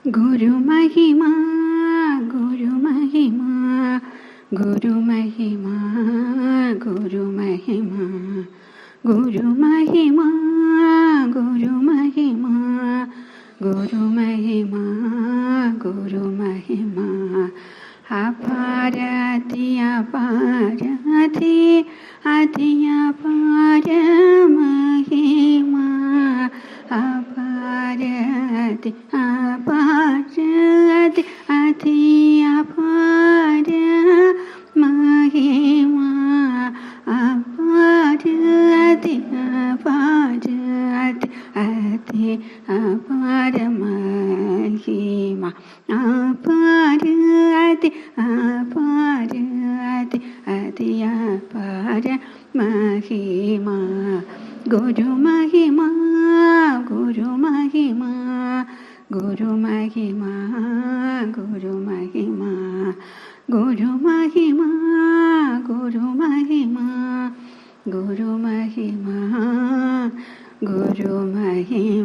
ഗുരുമഹിമ ഗുരുമഹിമ ഗുരുമഹിമ ഗുരുമഹിമ ഗുരുമഹിമ ഗുരുമഹിമ ഗുരുമഹിമ ഗുരുമഹിമ അപാരതി അപാരതി അതിയപാര മഹിമ അപാരതി അപാരതി അതിയപാര മഹിമ അപാരതി അപാരതി അതി അപാര മഹിമ അപാരതി അപാരതി അതിയപാര മഹിമ ഗുരുമഹിമ ഗുരുമഹിമ ഗുരുമഹിമ ഗുരുമഹിമ ഗുരുമഹിമ ഗുരുമഹിമ ഗുരുമഹിമ ഗുരുമഹിമ